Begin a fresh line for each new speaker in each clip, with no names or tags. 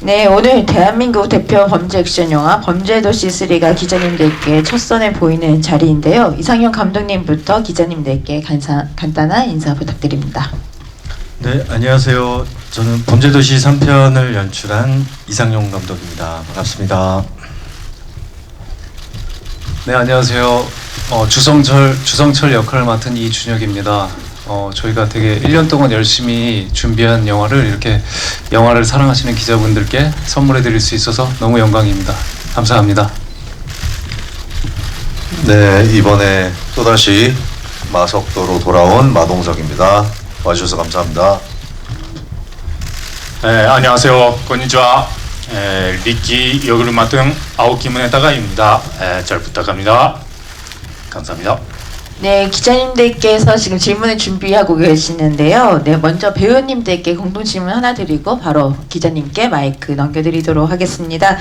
네, 오늘 대한민국 대표 범죄 액션 영화 범죄도시 3가 기자님들께 첫 선에 보이는 자리인데요. 이상용 감독님부터 기자님들께 간단한 인사 부탁드립니다.
네, 안녕하세요. 저는 범죄도시 3편을 연출한 이상용 감독입니다. 반갑습니다. 네, 안녕하세요. 주성철 역할을 맡은 이준혁입니다. 저희가 되게 1년 동안 열심히 준비한 영화를 이렇게 영화를 사랑하시는 기자분들께 선물해 드릴 수 있어서 너무 영광입니다. 감사합니다.
네, 이번에 또다시 마석도로 돌아온 마동석입니다. 와주셔서 감사합니다.
안녕하세요. こんにちは. 리키 역을 맡은 아오키 문에타가입니다. 잘 부탁합니다. 감사합니다.
네, 기자님들께서 지금 질문을 준비하고 계시는데요. 네, 먼저 배우님들께 공동 질문 하나 드리고 바로 기자님께 마이크 넘겨드리도록 하겠습니다.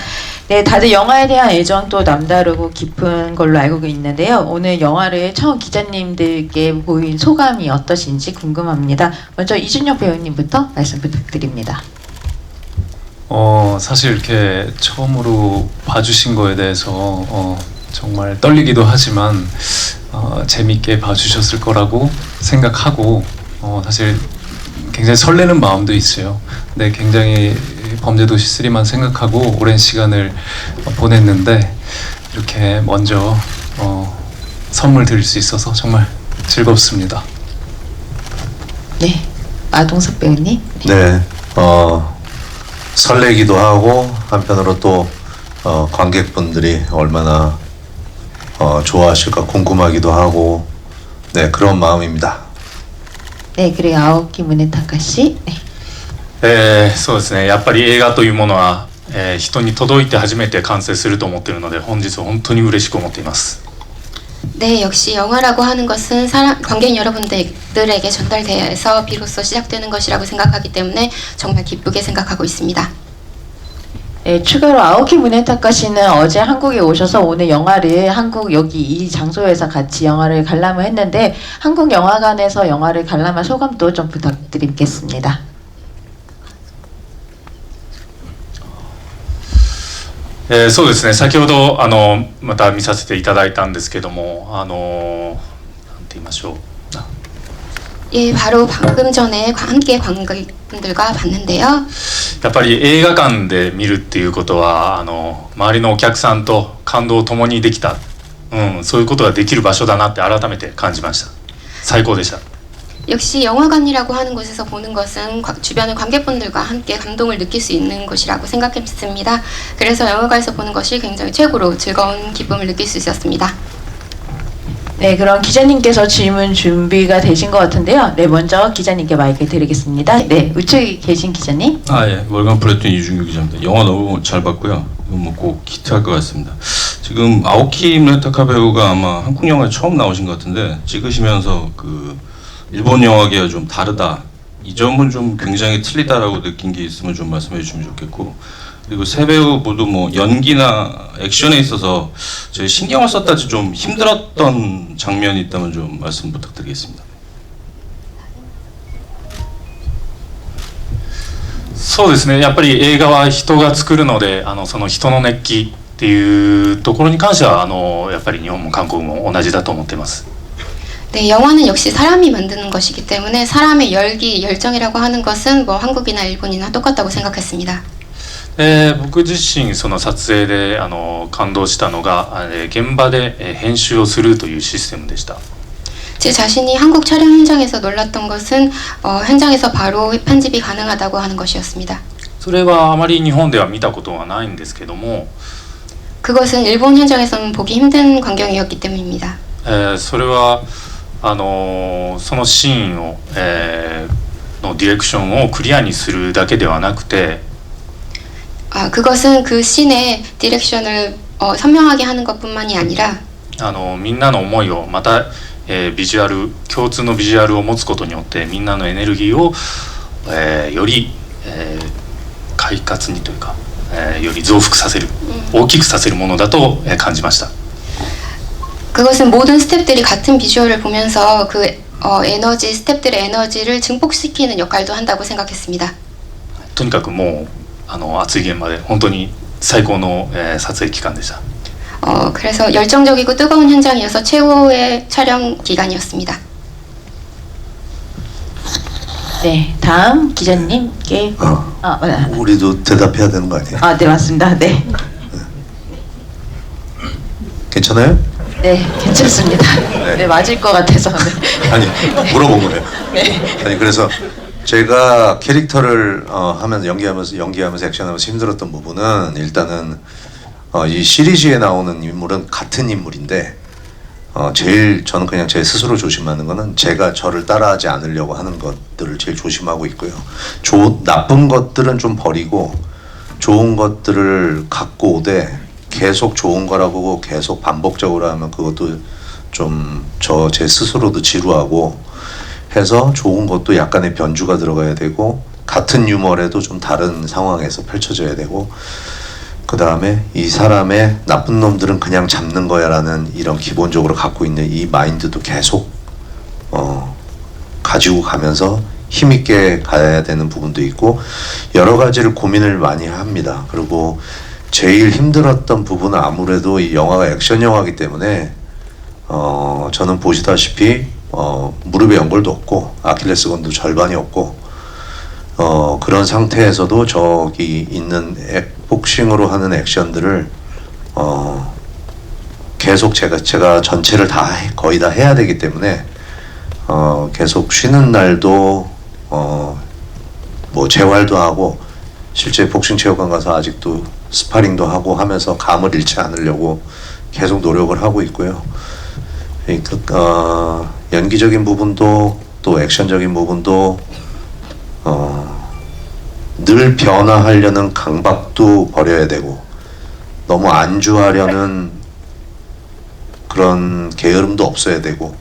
네, 다들 영화에 대한 애정 또 남다르고 깊은 걸로 알고 있는데요. 오늘 영화를 처음 기자님들께 보인 소감이 어떠신지 궁금합니다. 먼저 이준혁 배우님부터 말씀 부탁드립니다.
사실 이렇게 처음으로 봐주신 거에 대해서 정말 떨리기도 하지만 재밌게 봐주셨을 거라고 생각하고 사실 굉장히 설레는 마음도 있어요. 근데 굉장히 범죄도시 3만 생각하고 오랜 시간을 보냈는데 이렇게 먼저 선물 드릴 수 있어서 정말 즐겁습니다.
네, 마동석 배우님.
네, 설레기도 하고 한편으로 또 관객분들이 얼마나 좋아하실까 궁금하기도 하고 네 그런 마음입니다.
네, 그리고 아오키 문에타카 씨. 네.
そうですね。やっぱり映画というものは、人に届いて初めて完成すると思っているので本日は本当に嬉しく思っています。
네, 역시 영화라고 하는 것은 관객 여러분들에게 전달돼서 비로소 시작되는 것이라고 생각하기 때문에 정말 기쁘게 생각하고 있습니다.
네, 추가로 아오키 문에타카 씨는 어제 한국에 오셔서 오늘 영화를 한국 여기 이 장소에서 같이 영화를 관람을 했는데 한국 영화관에서 영화를 관람한 소감도 좀 부탁드리겠습니다.
そうですね。先ほどまた見させていただいたんですけども、なんて言いましょう。
예, 바로 방금 전에 함께 관객분들과 봤는데요.
やっぱり映画館で見るっていうことは周りのお客さんと感動を共にできた、そういうことができる場所だなって改めて感じました。最高でした。
역시 영화관이라고 하는 곳에서 보는 것은 주변의 관객분들과 함께 감동을 느낄 수 있는 곳이라고 생각했습니다. 그래서 영화관에서 보는 것이 굉장히 최고로 즐거운 기쁨을 느낄 수 있었습니다.
네, 그럼 기자님께서 질문 준비가 되신 것 같은데요. 네, 먼저 기자님께 마이크 드리겠습니다. 네, 우측에 계신 기자님.
예, 월간 프레톤 이준규 기자입니다. 영화 너무 잘 봤고요. 뭐 꼭 히트할 것 같습니다. 지금 아오키 무네타카 배우가 아마 한국 영화에 처음 나오신 것 같은데 찍으시면서 그 일본 영화계와 좀 다르다, 이 점은 좀 굉장히 틀리다라고 느낀 게 있으면 좀 말씀해 주시면 좋겠고, 그리고 세 배우 모두 뭐 연기나 액션에 있어서 저희 신경을 썼다지 좀 힘들었던 장면이 있다면 좀 말씀 부탁드리겠습니다.
そうですね。やっぱり映画は人が作るので、その人の熱気っていうところに関してはやっぱり日本も韓国も同じだと思っています。
네, 영화는 역시 사람이 만드는 것이기 때문에 사람의 열기, 열정이라고 하는 것은 뭐 한국이나 일본이나 똑같다고 생각했습니다.
僕自身その撮影で感動したのが現場で編集をするというシステムでした。
제 자신이 한국 촬영 현장에서 놀랐던 것은 현장에서 바로 편집이 가능하다고 하는 것이었습니다.
それはあまり日本では見たことはないんですけども、
그것은 일본 현장에서는 보기 힘든 광경이었기 때문입니다.
それはそのシーンを、のディレクションをクリアにするだけではなくて、
그것은 그 씬의 디렉션을 선명하게 하는 것뿐만이 아니라
みんなの思いをまたビジュアル共通のビジュアルを持つことによってみんなのエネルギーを、より、快活にというか、より増幅させる、大きくさせるものだと、感じました。
그것은 모든 스태프들이 같은 비주얼을 보면서 그 에너지 스태프들의 에너지를 증폭시키는 역할도 한다고 생각했습니다.
とにかくもう暑い現場で本当に最高の、撮影期間でした。
그래서 열정적이고 뜨거운 현장이어서 최고의 촬영 기간이었습니다.
네, 다음 기자님께
우리도 대답해야 되는 거 아니에요?
네, 맞습니다. 네.
괜찮아요?
네, 괜찮습니다. 네, 맞을 것 같아서. 네.
아니 물어본 거예요.
네.
아니 그래서 제가 캐릭터를 하면서 연기하면서 액션하면서 힘들었던 부분은 일단은 이 시리즈에 나오는 인물은 같은 인물인데 제일 저는 그냥 제 스스로 조심하는 거는 제가 저를 따라하지 않으려고 하는 것들을 제일 조심하고 있고요. 나쁜 것들은 좀 버리고 좋은 것들을 갖고 오되 계속 좋은 거라고 계속 반복적으로 하면 그것도 좀 제 스스로도 지루하고 해서 좋은 것도 약간의 변주가 들어가야 되고 같은 유머래도 좀 다른 상황에서 펼쳐져야 되고 그 다음에 이 사람의 나쁜 놈들은 그냥 잡는 거야 라는 이런 기본적으로 갖고 있는 이 마인드도 계속 가지고 가면서 힘있게 가야 되는 부분도 있고 여러 가지를 고민을 많이 합니다. 그리고 제일 힘들었던 부분은 아무래도 이 영화가 액션 영화이기 때문에 저는 보시다시피 무릎에 연골도 없고 아킬레스건도 절반이 없고 그런 상태에서도 저기 있는 복싱으로 하는 액션들을 계속 제가 전체를 거의 다 해야 되기 때문에 계속 쉬는 날도 뭐 재활도 하고 실제 복싱 체육관 가서 아직도 스파링도 하고 하면서 감을 잃지 않으려고 계속 노력을 하고 있고요. 연기적인 부분도 또 액션적인 부분도 늘 변화하려는 강박도 버려야 되고 너무 안주하려는 그런 게으름도 없어야 되고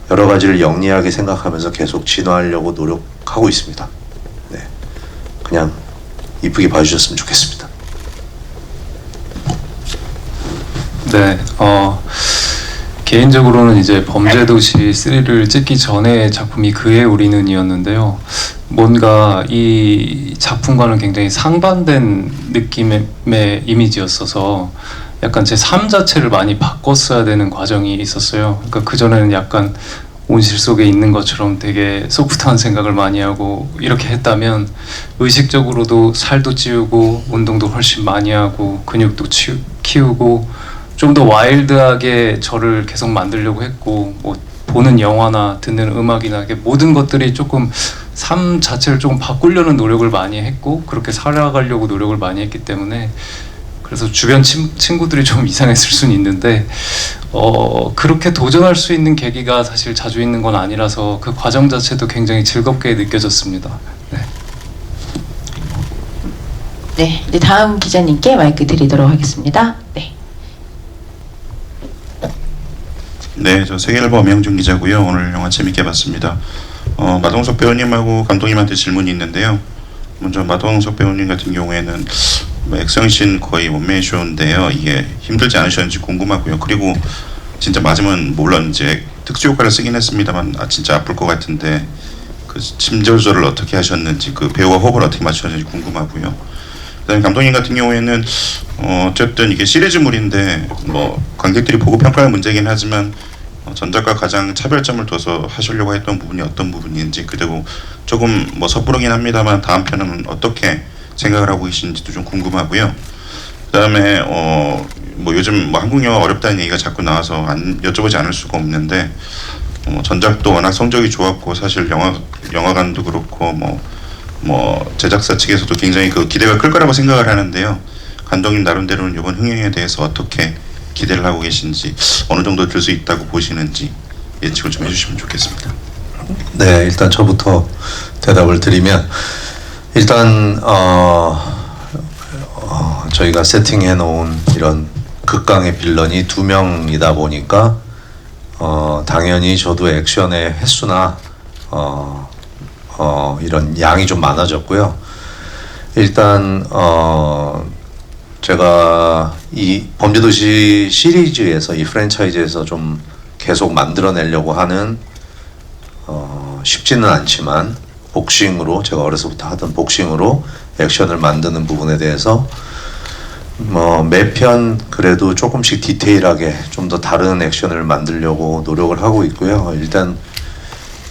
여러 가지를 영리하게 생각하면서 계속 진화하려고 노력하고 있습니다. 네, 그냥 이쁘게 봐주셨으면 좋겠습니다.
네, 개인적으로는 이제 범죄도시 3를 찍기 전에 작품이 그의 우리는이었는데요. 뭔가 이 작품과는 굉장히 상반된 느낌의 이미지였어서 약간 제 삶 자체를 많이 바꿨어야 되는 과정이 있었어요. 그러니까 그전에는 약간 온실 속에 있는 것처럼 되게 소프트한 생각을 많이 하고 이렇게 했다면 의식적으로도 살도 찌우고 운동도 훨씬 많이 하고 근육도 키우고 좀 더 와일드하게 저를 계속 만들려고 했고 뭐 보는 영화나 듣는 음악이나 모든 것들이 조금 삶 자체를 조금 바꾸려는 노력을 많이 했고 그렇게 살아가려고 노력을 많이 했기 때문에 그래서 주변 친구들이 좀 이상했을 수는 있는데 그렇게 도전할 수 있는 계기가 사실 자주 있는 건 아니라서 그 과정 자체도 굉장히 즐겁게 느껴졌습니다. 네.
네, 이제 다음 기자님께 마이크 드리도록 하겠습니다. 네.
네, 저 세계일보 엄영준 기자고요. 오늘 영화 재밌게 봤습니다. 마동석 배우님하고 감독님한테 질문이 있는데요. 먼저 마동석 배우님 같은 경우에는 액션씬 거의 원맨쇼인데요. 이게 힘들지 않으셨는지 궁금하고요. 그리고 진짜 맞으면 물론 이제 특수 효과를 쓰긴 했습니다만 진짜 아플 것 같은데 그 침 조절을 어떻게 하셨는지 그 배우와 호흡을 어떻게 맞추셨는지 궁금하고요. 그다음에 감독님 같은 경우에는 어쨌든 이게 시리즈물인데 뭐 관객들이 보고 평가할 문제긴 하지만 전작과 가장 차별점을 둬서 하시려고 했던 부분이 어떤 부분인지 그리고 조금 뭐 섣부르긴 합니다만 다음 편은 어떻게 생각을 하고 계신지도 좀 궁금하고요. 그다음에 뭐 요즘 뭐 한국 영화 어렵다는 얘기가 자꾸 나와서 여쭤보지 않을 수가 없는데 전작도 워낙 성적이 좋았고 사실 영화관도 그렇고 뭐 제작사 측에서도 굉장히 그 기대가 클 거라고 생각을 하는데요. 감독님 나름대로는 이번 흥행에 대해서 어떻게 기대를 하고 계신지 어느 정도 들 수 있다고 보시는지 예측을 좀 해주시면 좋겠습니다.
네, 일단 저부터 대답을 드리면 일단 저희가 세팅해 놓은 이런 극강의 빌런이 2명이다 보니까 당연히 저도 액션의 횟수나 이런 양이 좀 많아졌고요. 일단 제가 이 범죄도시 시리즈에서 이 프랜차이즈에서 좀 계속 만들어내려고 하는 쉽지는 않지만 복싱으로 제가 어려서부터 하던 복싱으로 액션을 만드는 부분에 대해서 매 편 그래도 조금씩 디테일하게 좀 더 다른 액션을 만들려고 노력을 하고 있고요. 일단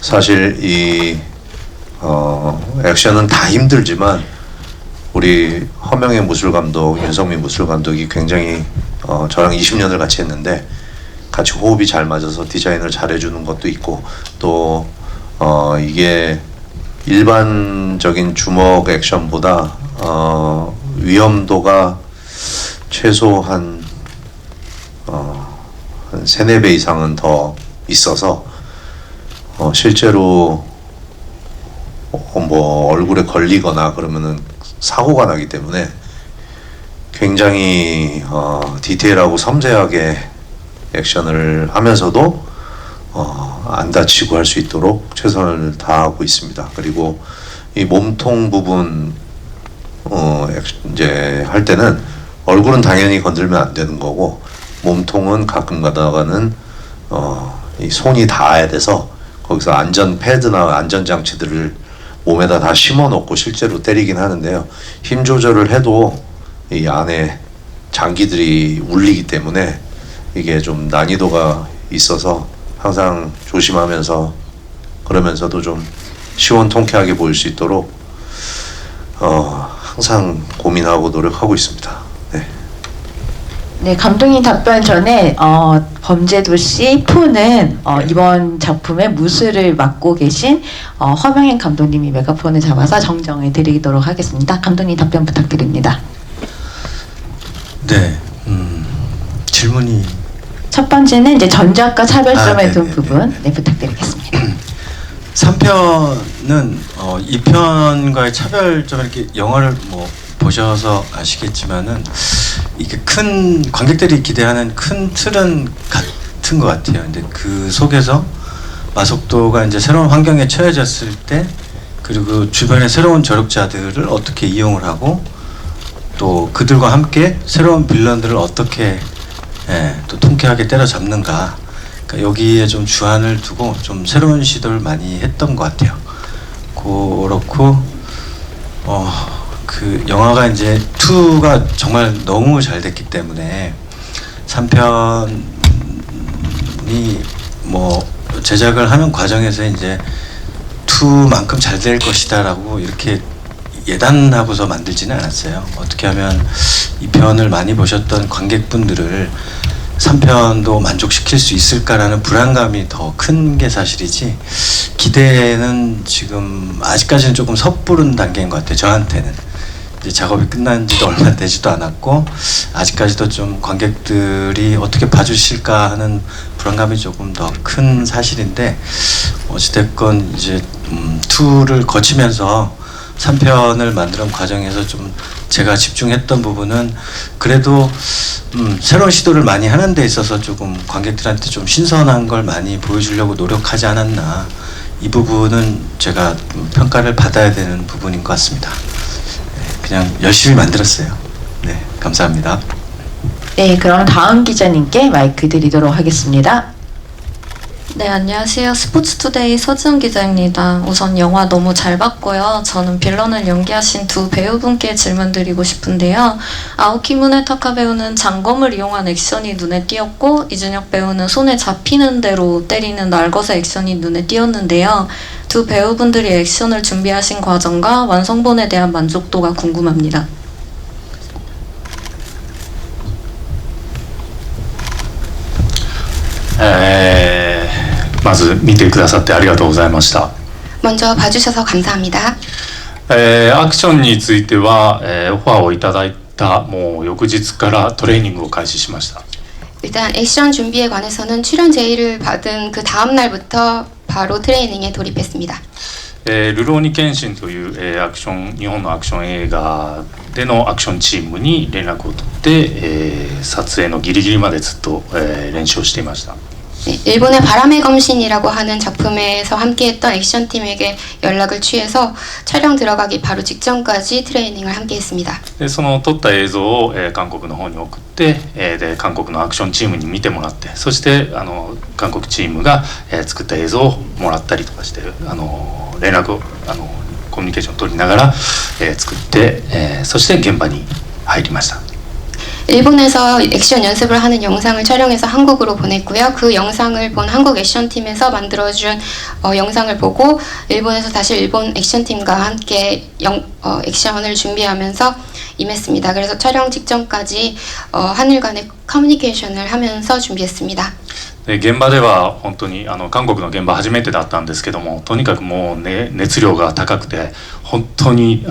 사실 이 액션은 다 힘들지만 우리 허명의 무술감독, 윤성민 무술감독이 굉장히 저랑 20년을 같이 했는데 같이 호흡이 잘 맞아서 디자인을 잘 해주는 것도 있고 또 이게 일반적인 주먹 액션보다 위험도가 최소 한 3-4배 이상은 더 있어서 실제로 뭐 얼굴에 걸리거나 그러면은 사고가 나기 때문에 굉장히 디테일하고 섬세하게 액션을 하면서도 안 다치고 할 수 있도록 최선을 다하고 있습니다. 그리고 이 몸통 부분 이제 할 때는 얼굴은 당연히 건들면 안 되는 거고 몸통은 가끔 가다가는 이 손이 닿아야 돼서 거기서 안전 패드나 안전 장치들을 몸에다 다 심어 놓고 실제로 때리긴 하는데요. 힘 조절을 해도 이 안에 장기들이 울리기 때문에 이게 좀 난이도가 있어서 항상 조심하면서 그러면서도 좀 시원통쾌하게 보일 수 있도록 항상 고민하고 노력하고 있습니다. 네.
네, 감독님 답변 전에 범죄도시 4는 이번 작품의 무술을 맡고 계신 허명인 감독님이 메가폰을 잡아서 정정해 드리도록 하겠습니다. 감독님 답변 부탁드립니다.
네, 질문이
첫 번째는 이제 전작과 차별점에 둔
네네네.
부분 부탁드리겠습니다.
3편은 2편과의 차별점 이렇게 영화를 뭐 보셔서 아시겠지만은 이게 큰 관객들이 기대하는 큰 틀은 같은 것 같아요. 근데 그 속에서 마속도가 이제 새로운 환경에 처해졌을 때 그리고 주변의 새로운 저력자들을 어떻게 이용을 하고 또 그들과 함께 새로운 빌런들을 어떻게 또 통쾌하게 때려잡는가. 그러니까 여기에 좀 주안을 두고 좀 새로운 시도를 많이 했던 것 같아요. 그렇고 그 영화가 이제 2가 정말 너무 잘 됐기 때문에 3편이 뭐 제작을 하는 과정에서 이제 2만큼 잘 될 것이다라고 이렇게 예단하고서 만들지는 않았어요. 어떻게 하면 2편을 많이 보셨던 관객분들을 3편도 만족시킬 수 있을까라는 불안감이 더 큰 게 사실이지 기대는 지금 아직까지는 조금 섣부른 단계인 것 같아요. 저한테는 이제 작업이 끝난 지도 얼마 되지도 않았고 아직까지도 좀 관객들이 어떻게 봐주실까 하는 불안감이 조금 더 큰 사실인데 어찌됐건 이제 2를 거치면서 3편을 만드는 과정에서 좀 제가 집중했던 부분은 그래도 새로운 시도를 많이 하는 데 있어서 조금 관객들한테 좀 신선한 걸 많이 보여주려고 노력하지 않았나 이 부분은 제가 평가를 받아야 되는 부분인 것 같습니다. 그냥 열심히 만들었어요. 네, 감사합니다.
네, 그럼 다음 기자님께 마이크 드리도록 하겠습니다.
네, 안녕하세요. 스포츠투데이 서지은 기자입니다. 우선 영화 너무 잘 봤고요. 저는 빌런을 연기하신 두 배우분께 질문드리고 싶은데요. 아오키 무네타카 배우는 장검을 이용한 액션이 눈에 띄었고 이준혁 배우는 손에 잡히는 대로 때리는 날것의 액션이 눈에 띄었는데요. 두 배우분들이 액션을 준비하신 과정과 완성본에 대한 만족도가 궁금합니다.
まず見てくださってありがとうございました。
먼저 봐주셔서 감사합니다.
アクションについては、オファーをいただいたもう翌日からトレーニングを開始しました。
일단 액션 준비에 관해서는 출연 제의를 받은 그 다음 날부터 바로 트레이닝에 돌입했습니다.
ルローニケンシンという、アクション日本のアクション映画でのアクションチームに連絡を取って、撮影のギリギリまでずっと、練習をしていました。
네, 일본의 바람의 검신이라고 하는 작품에서 함께했던 액션팀에게 연락을 취해서 촬영 들어가기 바로 직전까지 트레이닝을 함께했습니다.
でその撮った映像を、韓国の方に送って、で韓国のアクションチームに見てもらって、そして韓国チームが、作った映像をもらったりとかして連絡をコミュニケーションを取りながら、作って、そして現場に入りました。
일본에서 액션 연습을 하는 영상을 촬영해서 한국으로 보냈고요. 그 영상을 본 한국 액션팀에서 만들어준 영상을 보고 일본에서 다시 일본 액션팀과 함께 액션을 준비하면서 임했습니다. 그래서 촬영 직전까지 한일 간의 커뮤니케이션을 하면서 준비했습니다.
で現場では本当に韓国の現場初めてだったんですけども、とにかくもう、ね、熱量が高くて本当に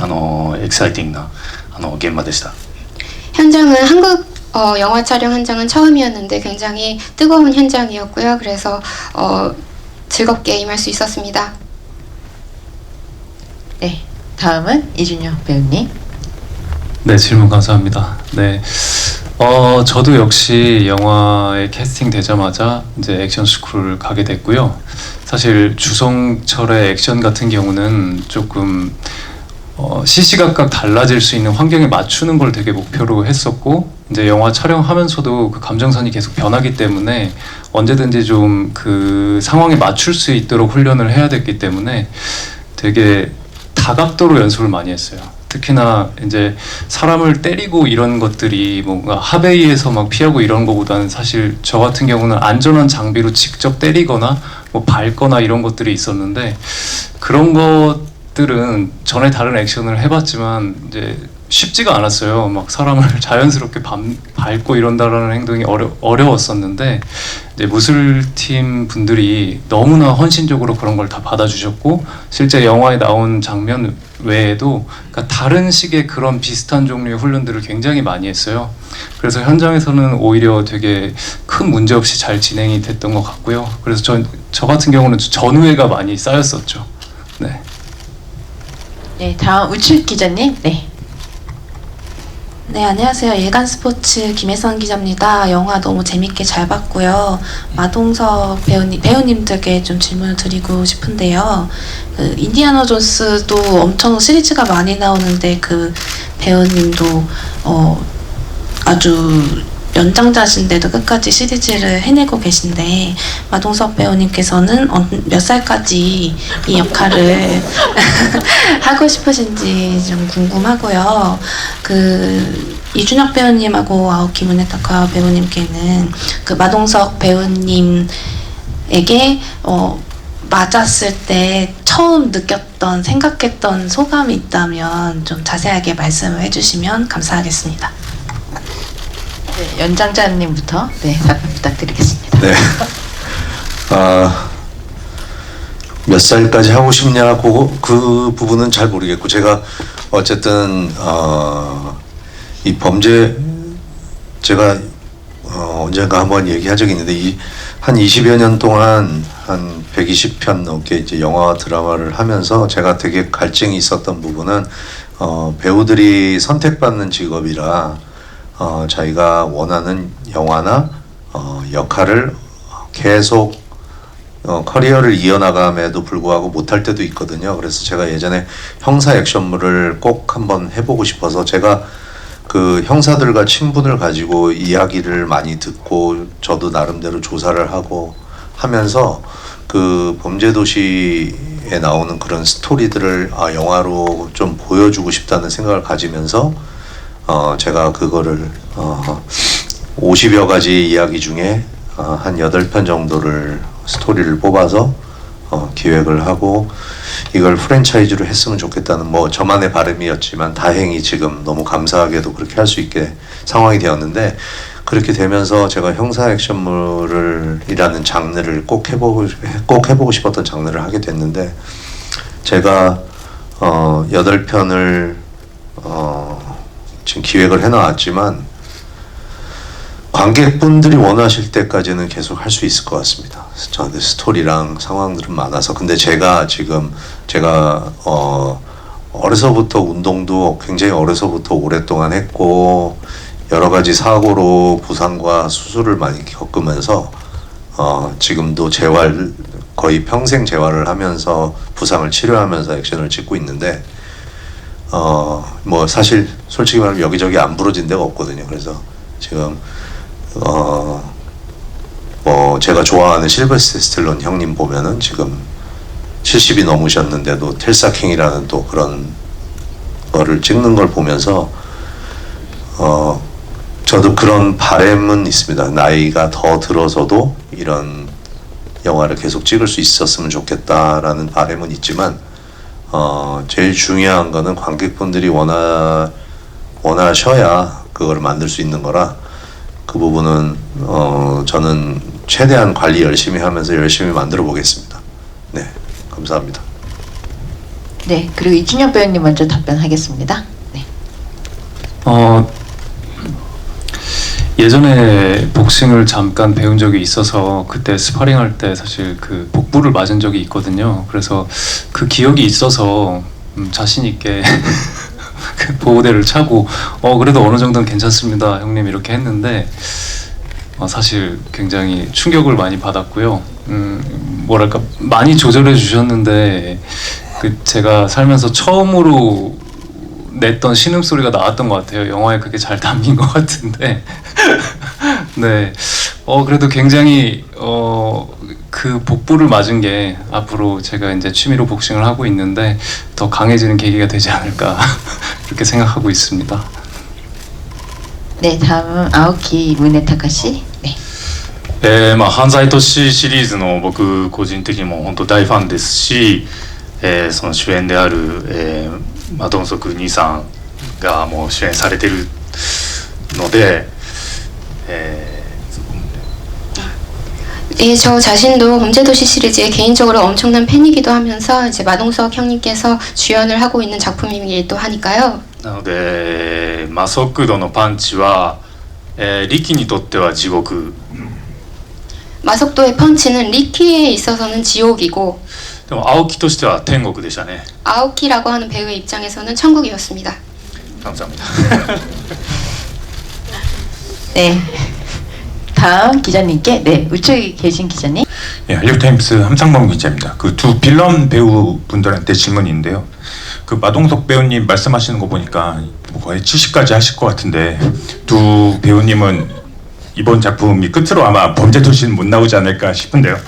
エキサイティングな現場でした。
현장은 한국 영화 촬영 현장은 처음이었는데 굉장히 뜨거운 현장이었고요. 그래서 즐겁게 임할 수 있었습니다.
네, 다음은 이준혁 배우님.
네, 질문 감사합니다. 네, 저도 역시 영화에 캐스팅 되자마자 이제 액션 스쿨을 가게 됐고요. 사실 주성철의 액션 같은 경우는 조금 시시각각 달라질 수 있는 환경에 맞추는 걸 되게 목표로 했었고, 이제 영화 촬영하면서도 그 감정선이 계속 변하기 때문에 언제든지 좀 그 상황에 맞출 수 있도록 훈련을 해야 됐기 때문에 되게 다각도로 연습을 많이 했어요. 특히나 이제 사람을 때리고 이런 것들이 뭔가 하베이에서 막 피하고 이런 거보다는 사실 저 같은 경우는 안전한 장비로 직접 때리거나 뭐 밟거나 이런 것들이 있었는데, 그런 것들은 전에 다른 액션을 해봤지만 이제 쉽지가 않았어요. 막 사람을 자연스럽게 밟고 이런다라는 행동이 어려웠었는데, 이제 무술팀 분들이 너무나 헌신적으로 그런 걸 다 받아주셨고, 실제 영화에 나온 장면 외에도 그러니까 다른 식의 그런 비슷한 종류의 훈련들을 굉장히 많이 했어요. 그래서 현장에서는 오히려 되게 큰 문제 없이 잘 진행이 됐던 것 같고요. 그래서 저 같은 경우는 전우회가 많이 쌓였었죠. 네.
네, 다음 우측 기자님. 네.
네, 안녕하세요. 일간 스포츠 김혜선 기자입니다. 영화 너무 재밌게 잘 봤고요. 마동석 배우님들께 좀 질문을 드리고 싶은데요. 그 인디아나 존스도 엄청 시리즈가 많이 나오는데 그 배우님도 아주 연장자신데도 끝까지 시리즈를 해내고 계신데, 마동석 배우님께서는 몇 살까지 이 역할을 하고 싶으신지 좀 궁금하고요. 그 이준혁 배우님하고 아오키 무네타카 배우님께는 그 마동석 배우님에게 맞았을 때 처음 느꼈던, 생각했던 소감이 있다면 좀 자세하게 말씀을 해주시면 감사하겠습니다.
네, 연장자님부터 답변 부탁드리겠습니다.
네. 몇 살까지 하고 싶냐, 그 부분은 잘 모르겠고, 제가 어쨌든 이 범죄, 제가 언젠가 한번 얘기한 적이 있는데, 한 20여 년 동안 한 120편 넘게 이제 영화와 드라마를 하면서 제가 되게 갈증이 있었던 부분은 배우들이 선택받는 직업이라 자기가 원하는 영화나 역할을 계속 커리어를 이어나감에도 불구하고 못할 때도 있거든요. 그래서 제가 예전에 형사 액션물을 꼭 한번 해보고 싶어서, 제가 그 형사들과 친분을 가지고 이야기를 많이 듣고 저도 나름대로 조사를 하고 하면서 그 범죄도시에 나오는 그런 스토리들을 영화로 좀 보여주고 싶다는 생각을 가지면서 제가 그거를 50여 가지 이야기 중에 한 8편 정도를 스토리를 뽑아서 기획을 하고 이걸 프랜차이즈로 했으면 좋겠다는 뭐 저만의 바람이었지만, 다행히 지금 너무 감사하게도 그렇게 할 수 있게 상황이 되었는데, 그렇게 되면서 제가 형사 액션물이라는 장르를 꼭 해보고 싶었던 장르를 하게 됐는데, 제가 8편을 지금 기획을 해놨지만 관객분들이 원하실 때까지는 계속 할 수 있을 것 같습니다. 저한테 스토리랑 상황들은 많아서. 근데 제가 어려서부터 운동도 굉장히 어려서부터 오랫동안 했고, 여러 가지 사고로 부상과 수술을 많이 겪으면서 지금도 재활 거의 평생 재활을 하면서 부상을 치료하면서 액션을 찍고 있는데 뭐 사실 솔직히 말하면 여기저기 안 부러진 데가 없거든요. 그래서 지금 뭐 제가 좋아하는 실버스트 스텔론 형님 보면은 지금 70이 넘으셨는데도 텔사킹이라는 또 그런 거를 찍는 걸 보면서 저도 그런 바람은 있습니다. 나이가 더 들어서도 이런 영화를 계속 찍을 수 있었으면 좋겠다라는 바람은 있지만 제일 중요한 거는 관객분들이 원하셔야 그걸 만들 수 있는 거라 그 부분은 저는 최대한 관리 열심히 하면서 열심히 만들어 보겠습니다. 네, 감사합니다.
네, 그리고 이준혁 배우님 먼저 답변하겠습니다. 네.
예전에 복싱을 잠깐 배운 적이 있어서 그때 스파링할 때 사실 그 복부를 맞은 적이 있거든요. 그래서 그 기억이 있어서 자신 있게 그 보호대를 차고 그래도 어느 정도는 괜찮습니다 형님 이렇게 했는데 사실 굉장히 충격을 많이 받았고요. 뭐랄까 많이 조절해 주셨는데 그 제가 살면서 처음으로 냈던 신음소리가 나왔던 것 같아요. 영화에 그게 잘 담긴 것 같은데 네, 그래도 굉장히 그 복부를 맞은 게 앞으로 제가 이제 취미로 복싱을 하고 있는데 더 강해지는 계기가 되지 않을까 이렇게 생각하고 있습니다.
네, 다음은 아오키 무네타카 씨. 네.
犯罪都市シリーズの僕個人的にも本当大ファンですし、その主演である、マドンソク兄さんがもう主演されてるので、
예, 저 자신도 범죄도시 시리즈의 개인적으로 엄청난 팬이기도 하면서 이제 마동석 형님께서 주연을 하고 있는 작품이기도 하니까요.
なので、速度のパンチは、リキにとっては地獄。
마속도의 펀치는 리키에 있어서는 지옥이고
でも青木としては天国でしたね。
아오키라고 하는 배우의 입장에서는 천국이었습니다.
감사합니다.
네. 다음 기자님께 우측에 계신 기자님.
예, 한류타임스 함상범 기자입니다. 그 두 빌런 배우분들한테 질문인데요. 그 마동석 배우님 말씀하시는 거 보니까 뭐 거의 70까지 하실 것 같은데 두 배우님은 이번 작품이 끝으로 아마 범죄도시는 못 나오지 않을까 싶은데요.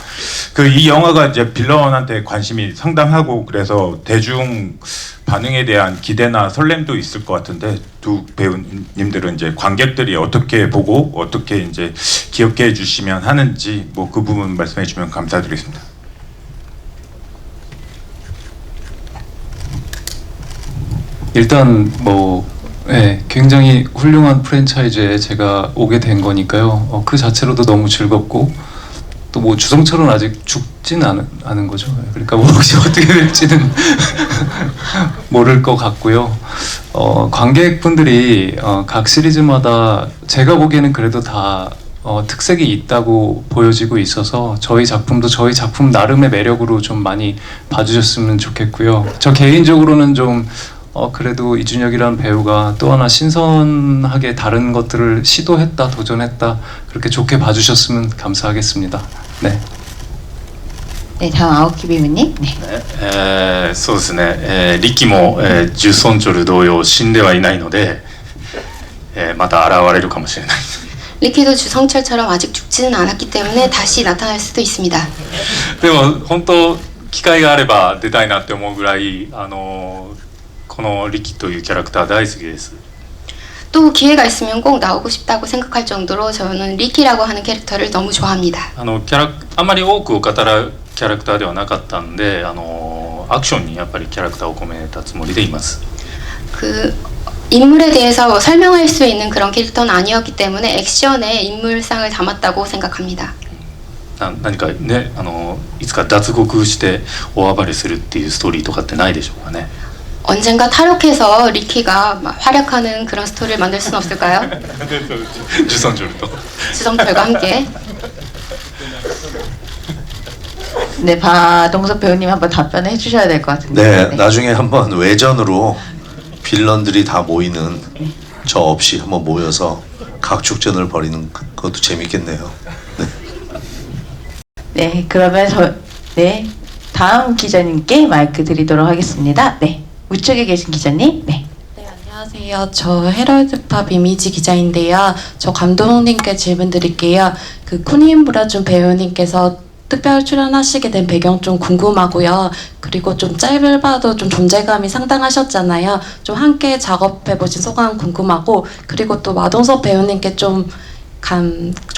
그 이 영화가 이제 빌런한테 관심이 상당하고 그래서 대중 반응에 대한 기대나 설렘도 있을 것 같은데 두 배우님들은 이제 관객들이 어떻게 보고 어떻게 이제 기억해 주시면 하는지 뭐 그 부분 말씀해 주시면 감사드리겠습니다.
일단 뭐 굉장히 훌륭한 프랜차이즈에 제가 오게 된 거니까요. 그 자체로도 너무 즐겁고 또 뭐 주성철은 아직 죽진 않은 거죠. 그러니까 뭐 혹시 어떻게 될지는 모를 것 같고요. 관객분들이 각 시리즈마다 제가 보기에는 그래도 다 특색이 있다고 보여지고 있어서 저희 작품도 저희 작품 나름의 매력으로 좀 많이 봐주셨으면 좋겠고요. 저 개인적으로는 좀 그래도 이준혁이라는 배우가 또 하나 신선하게 다른 것들을 시도했다, 도전했다 그렇게 좋게 봐주셨으면 감사하겠습니다. 네.
네, 다음 아오키 배우님. 네.
そうですね、リキも、ジュソンチョル同様死んではいないので、また現れるかもしれない。
리키도 주성철처럼 아직 죽지는 않았기 때문에 다시 나타날 수도 있습니다.
でも本当機会があれば出たいなって思うぐらいこのリキというキャラクター大好きです。
또 기회가 있으면 꼭 na오고 싶다고 생각할 정도로 저는 리키라고 하는 캐릭터를 너무 좋아합니다.
あまり多くを語るキャラクターではなかったんで、アクションにやっぱりキャラクターを込めたつもりでいます。
그 인물에 대해서 설명할 수 있는 그런 캐릭터는 아니었기 때문에 액션에 인물상을 담았다고 생각합니다.
何かね、いつか脱獄して大暴れするっていうストーリーとかってないでしょうかね。
언젠가 탈옥해서 리키가 막 활약하는 그런 스토리를 만들 수는 없을까요?
주성철도.
주성철과 함께.
네, 마동석 배우님 한번 답변해 주셔야 될 것 같은데.
네, 나중에 한번 외전으로 빌런들이 다 모이는 저 없이 한번 모여서 각축전을 벌이는 그것도 재밌겠네요. 네.
네, 그러면 다음 기자님께 마이크 드리도록 하겠습니다. 네, 우측에 계신 기자님. 네.
네, 안녕하세요. 저 헤럴드팝 이미지 기자인데요. 저 감독님께 질문 드릴게요. 그 쿠닌 브라준 배우님께서 특별 출연하시게 된 배경 좀 궁금하고요. 그리고 좀 짧아도 좀 존재감이 상당하셨잖아요. 좀 함께 작업해 보신 소감 궁금하고, 그리고 또 마동석 배우님께 좀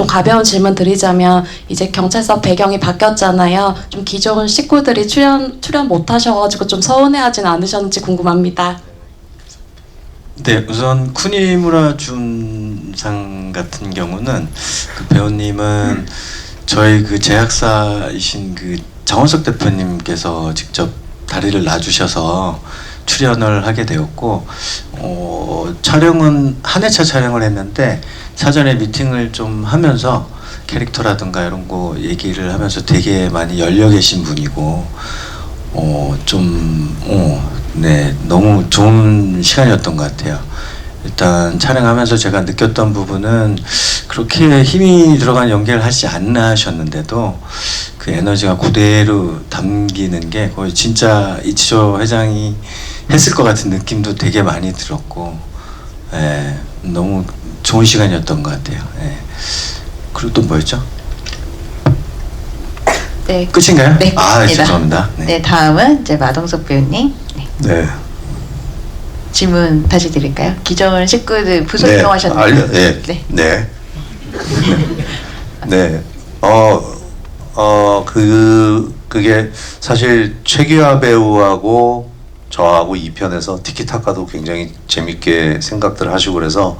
가벼운 질문 드리자면, 이제 경찰서 배경이 바뀌었잖아요. 좀 기존 식구들이 출연 못 하셔가지고 좀 서운해하진 않으셨는지 궁금합니다.
네, 우선 쿠니무라 준상 같은 경우는 그 배우님은 저희 그 제작사이신 그 장원석 대표님께서 직접 다리를 놔주셔서 출연을 하게 되었고, 촬영은 한 회차 촬영을 했는데 사전에 미팅을 좀 하면서 캐릭터라든가 이런 거 얘기를 하면서 되게 많이 열려 계신 분이고, 네, 너무 좋은 시간이었던 것 같아요. 일단 촬영하면서 제가 느꼈던 부분은 그렇게 힘이 들어간 연기를 하지 않나 하셨는데도 그 에너지가 그대로 담기는 게 거의 진짜 이치조 회장이 했을 것 같은 느낌도 되게 많이 들었고, 예, 너무 좋은 시간이었던 것 같아요. 예. 그리고 또 뭐였죠?
네.
끝인가요?
네,
아,
끝입니다.
죄송합니다.
네, 다음은 이제 마동석 배우님. 네.
네.
질문 다시 드릴까요? 기존 식구들 부서 이동하셨나요?
네. 네. 네. 그게 사실 최규하 배우하고 저하고 2편에서 티키타카도 굉장히 재밌게 생각들 하시고 그래서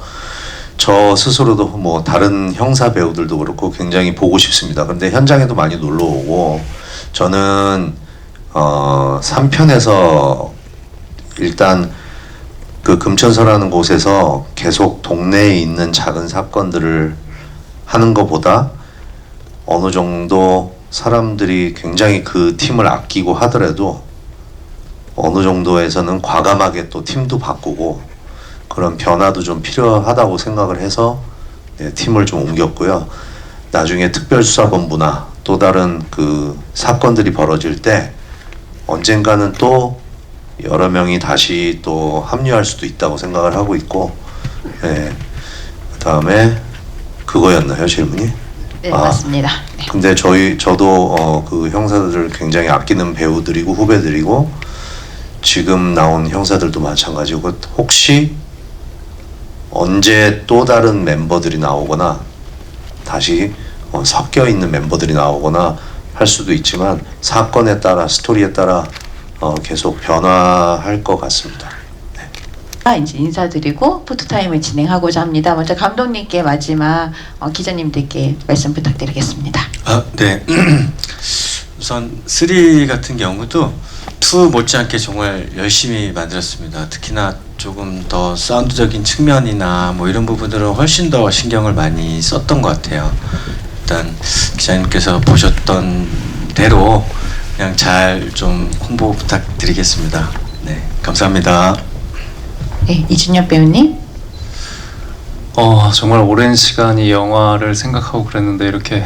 저 스스로도 뭐 다른 형사 배우들도 그렇고 굉장히 보고 싶습니다. 근데 현장에도 많이 놀러 오고, 저는 3편에서 일단 그 금천서라는 곳에서 계속 동네에 있는 작은 사건들을 하는 것보다 어느 정도 사람들이 굉장히 그 팀을 아끼고 하더라도 어느 정도에서는 과감하게 또 팀도 바꾸고 그런 변화도 좀 필요하다고 생각을 해서 팀을 좀 옮겼고요. 나중에 특별수사본부나 또 다른 그 사건들이 벌어질 때 언젠가는 또 여러 명이 다시 또 합류할 수도 있다고 생각을 하고 있고, 그다음에 그거였나요, 질문이?
네, 맞습니다. 네.
근데 저도 그 형사들을 굉장히 아끼는 배우들이고 후배들이고 지금 나온 형사들도 마찬가지고, 혹시 언제 또 다른 멤버들이 나오거나 다시 섞여 있는 멤버들이 나오거나 할 수도 있지만 사건에 따라 스토리에 따라 계속 변화할 것 같습니다. 네.
이제 인사드리고 포토타임을 진행하고자 합니다. 먼저 감독님께 마지막 기자님들께 말씀 부탁드리겠습니다.
아, 네. 우선 3 같은 경우도 2 못지않게 정말 열심히 만들었습니다. 특히나 조금 더 사운드적인 측면이나 뭐 이런 부분들은 훨씬 더 신경을 많이 썼던 것 같아요. 일단 기자님께서 보셨던 대로 그냥 잘 좀 홍보 부탁드리겠습니다. 네, 감사합니다.
네, 이준엽 배우님.
정말 오랜 시간 이 영화를 생각하고 그랬는데 이렇게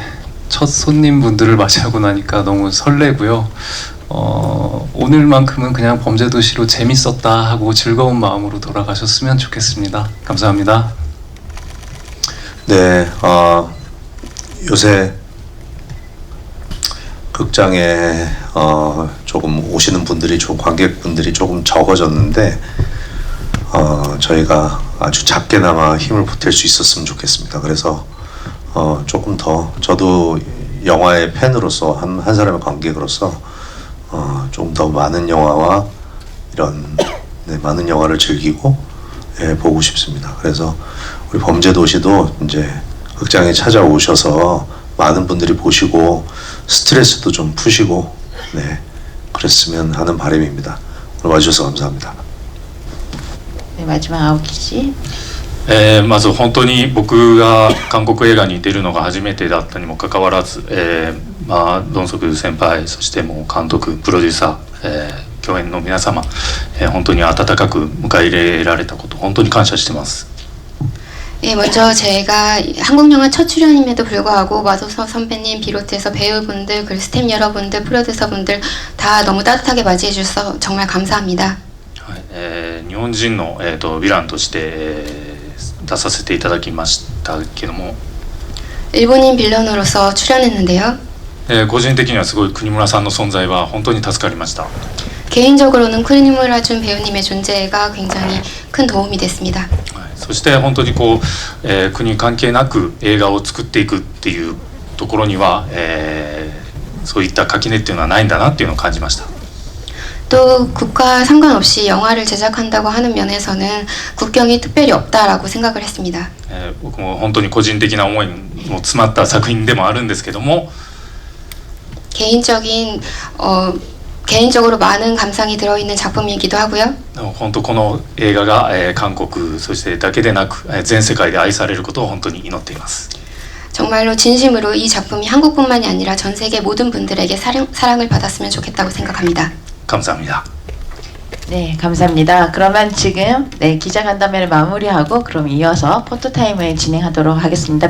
첫 손님분들을 맞이하고 나니까 너무 설레고요. 오늘만큼은 그냥 범죄도시로 재밌었다 하고 즐거운 마음으로 돌아가셨으면 좋겠습니다. 감사합니다.
네, 요새 극장에 조금 오시는 분들이 관객분들이 조금 적어졌는데 저희가 아주 작게나마 힘을 보탤 수 있었으면 좋겠습니다. 그래서 조금 더 저도 영화의 팬으로서 한 사람의 관객으로서 좀 더 많은 영화와 이런 많은 영화를 즐기고 보고 싶습니다. 그래서 우리 범죄도시도 이제 극장에 찾아오셔서 많은 분들이 보시고 스트레스도 좀 푸시고 그랬으면 하는 바람입니다. 오늘 와주셔서 감사합니다.
네, 마지막 아오키 씨.
まず本当に僕が韓国映画に出るのが初めてだったにもかかわらず、ドンソク先輩、そしてもう監督、プロデューサー、共演の皆様、本当に温かく迎え入れられたこと本当に感謝してます。
예, 먼저 제가 한국 영화 첫 출연임에도 불구하고 마도석 선배님 비롯해서 배우분들, 그리고 스태프 여러분들, 프로듀서분들 다 너무 따뜻하게 맞이해 주셔서 정말 감사합니다.
日本人の、ヴィランとして、出させていただきましたけども、
일본인 빌런으로서 출연했는데요.
個人的にはすごい国村さんの存在は本当に助かりました。
개인적으로는 쿠니무라 준 배우님의 존재가 굉장히 큰 도움이 됐습니다.
そして本当にこう、国関係なく映画を作っていくっていうところには、そういった垣根っていうのはないんだなっていうのを感じました。
또 국가 상관없이 영화를 제작한다고 하는 면에서는 국경이 특별히 없다라고 생각을 했습니다.
僕も本当に個人的な思いも詰まった作品でもあるんですけども、
개인적으로 많은 감상이 들어있는 작품이기도 하고요.
本当この映画が、韓国そしてだけでなく、全世界で愛されることを本当に祈っています。
정말로 진심으로 이 작품이 한국뿐만이 아니라 전 세계 모든 분들에게 사랑을 받았으면 좋겠다고 생각합니다.
감사합니다.
네, 감사합니다. 그러면 지금 기자간담회를 마무리하고 그럼 이어서 포토타임을 진행하도록 하겠습니다.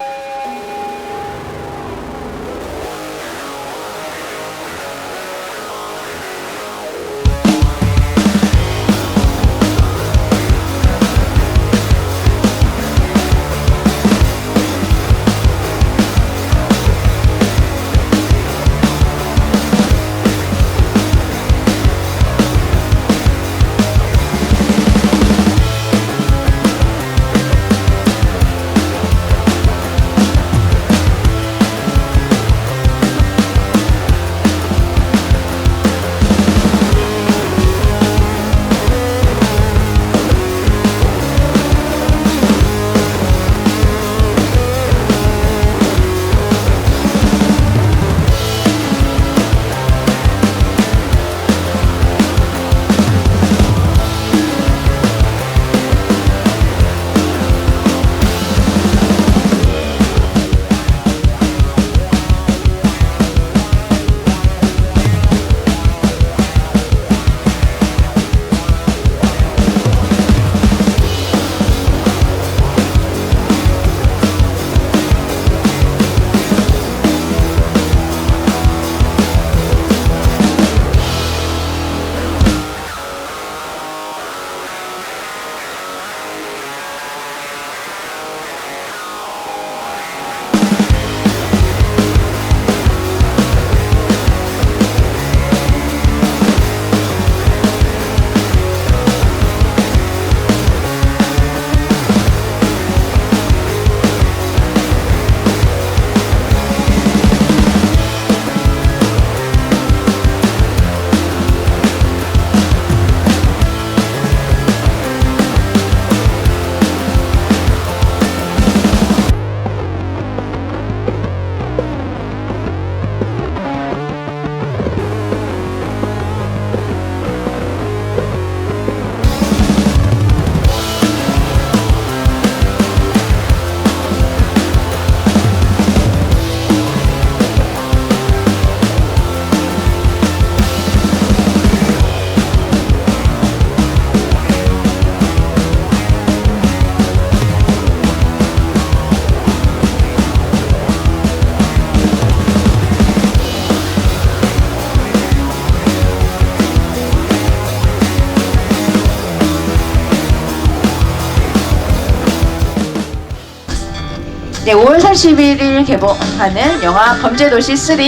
네, 5월 31일 개봉하는 영화 범죄도시 3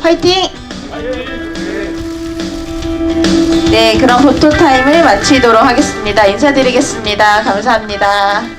화이팅! 네, 그럼 포토타임을 마치도록 하겠습니다. 인사드리겠습니다. 감사합니다.